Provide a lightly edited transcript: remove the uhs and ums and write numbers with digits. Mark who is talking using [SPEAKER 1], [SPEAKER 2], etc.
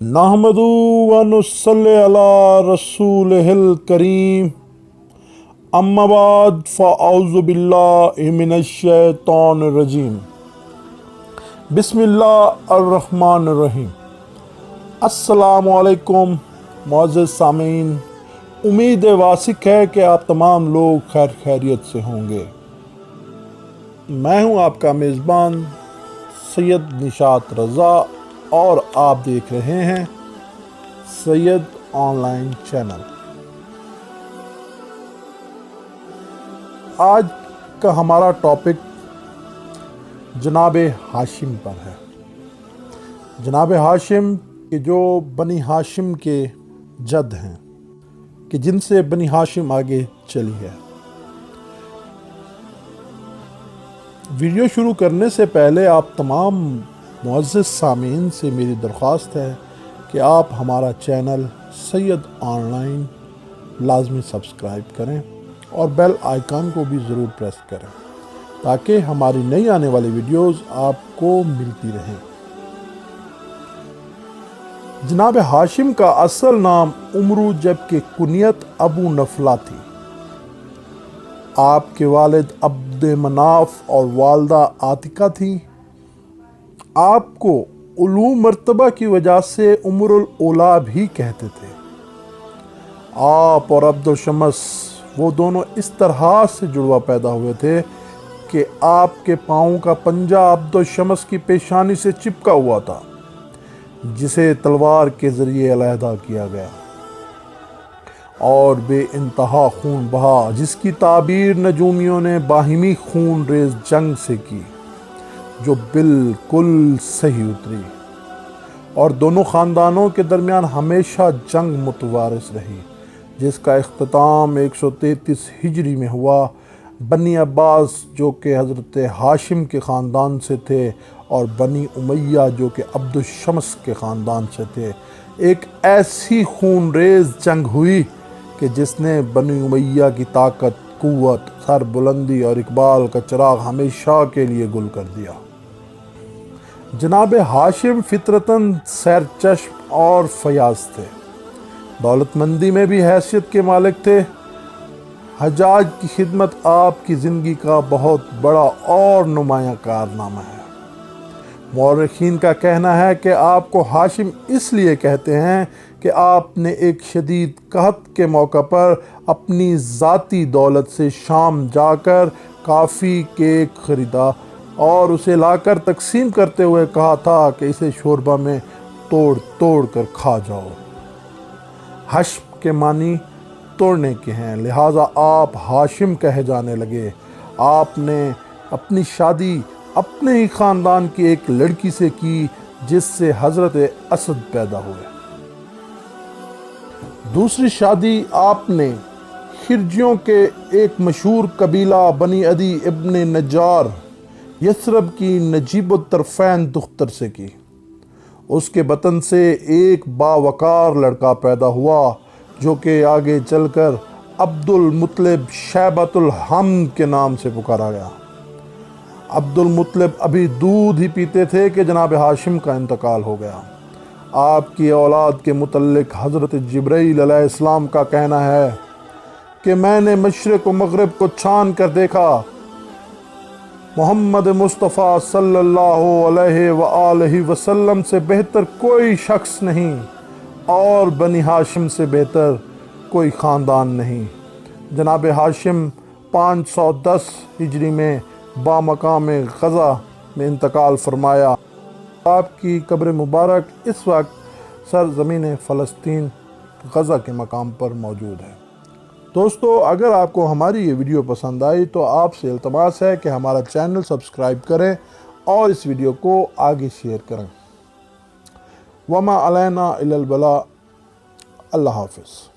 [SPEAKER 1] नहमदु व नुसल्ली अला रसूलिहिल करीम अम्मा बाद फ़अऊज़ु बिल्लाहि मिनश शैतानिर रजीम बिस्मिल्लाहिर्रहमानिर रहीम। अस्सलामु अलैकुम मुअज़्ज़िज़ सामीन, उम्मीद वासिक है कि आप तमाम लोग खैर खैरियत से होंगे। मैं हूं आपका मेज़बान सैयद निशात रज़ा और आप देख रहे हैं सैयद ऑनलाइन चैनल। आज का हमारा टॉपिक जनाब हाशिम पर है। जनाब हाशिम के जो बनी हाशिम के जद हैं कि जिनसे बनी हाशिम आगे चली है। वीडियो शुरू करने से पहले आप तमाम मुअज़्ज़िज़ सामीन से मेरी दरख्वास्त है कि आप हमारा चैनल सैयद ऑनलाइन लाजमी सब्सक्राइब करें और बेल आइकन को भी ज़रूर प्रेस करें ताकि हमारी नई आने वाली वीडियोस आपको मिलती रहें। जनाब हाशिम का असल नाम उमरू जबकि कुनियत अबू नफला थी। आपके वालिद अब्द मनाफ और वालदा आतिका थी। आपको उलू मर्तबा की वजह से उमरुल ओला भी कहते थे। आप और अब्दुल शमस वो दोनों इस तरह से जुड़वा पैदा हुए थे कि आपके पाँव का पंजा अब्दुल शमस की पेशानी से चिपका हुआ था, जिसे तलवार के ज़रिए अलहदा किया गया और बेइंतहा खून बहा, जिसकी ताबीर नजूमियों ने बाहिमी खून रेज जंग से की जो बिल्कुल सही उतरी और दोनों ख़ानदानों के दरमियान हमेशा जंग मुतवारिस रही, जिसका इख्तिताम 133 हिजरी में हुआ। बनी अब्बास जो कि हज़रत हाशिम के ख़ानदान से थे और बनी उमैया जो कि अब्दुल शम्स के ख़ानदान से थे, एक ऐसी खून रेज जंग हुई कि जिसने बनी उमैया की ताकत, कुव्वत, सरबुलंदी और इकबाल का चिराग हमेशा के लिए गुल कर दिया। जनाब हाशिम फितरतन सैरचश्म और फयाज थे। दौलतमंदी में भी हैसियत के मालिक थे। हजाज की खिदमत आपकी ज़िंदगी का बहुत बड़ा और नुमायाँ कारनामा है। मौरखीन का कहना है कि आपको हाशिम इसलिए कहते हैं कि आपने एक शदीद कहत के मौका पर अपनी ज़ाती दौलत से शाम जाकर काफ़ी केक ख़रीदा और उसे लाकर तकसीम करते हुए कहा था कि इसे शोरबा में तोड़ तोड़ कर खा जाओ। हश्म के मानी तोड़ने के हैं, लिहाजा आप हाशिम कहे जाने लगे। आपने अपनी शादी अपने ही ख़ानदान की एक लड़की से की जिससे हज़रत असद पैदा हुए। दूसरी शादी आपने खिरजियों के एक मशहूर कबीला बनी अदी इब्न नज्जार यसरब की नजीबुत्तरफ़ैन दुख्तर से की। उसके बतन से एक बावकार लड़का पैदा हुआ जो कि आगे चलकर अब्दुल मुत्तलिब शैबतुल हमद के नाम से पुकारा गया। अब्दुल मुत्तलिब अभी दूध ही पीते थे कि जनाब हाशिम का इंतकाल हो गया। आपकी औलाद के मुतल्लिक हज़रत जिब्रील अलैहिस्सलाम का कहना है कि मैंने मशरिक़ व मग़रिब को छान कर देखा, मोहम्मद मुस्तफ़ा सल्लल्लाहु अलैहि वसल्लम से बेहतर कोई शख्स नहीं और बनी हाशिम से बेहतर कोई ख़ानदान नहीं। जनाब हाशिम 510 हिजरी में बामकाम गज़ा में इंतकाल फरमाया। आपकी कब्र मुबारक इस वक्त सरज़मीन फ़लस्तीन गज़ा के मकाम पर मौजूद है। दोस्तों, अगर आपको हमारी ये वीडियो पसंद आई तो आपसे इल्तमास है कि हमारा चैनल सब्सक्राइब करें और इस वीडियो को आगे शेयर करें। वमा अलैना इल्लल बला। अल्लाह हाफ़िज़।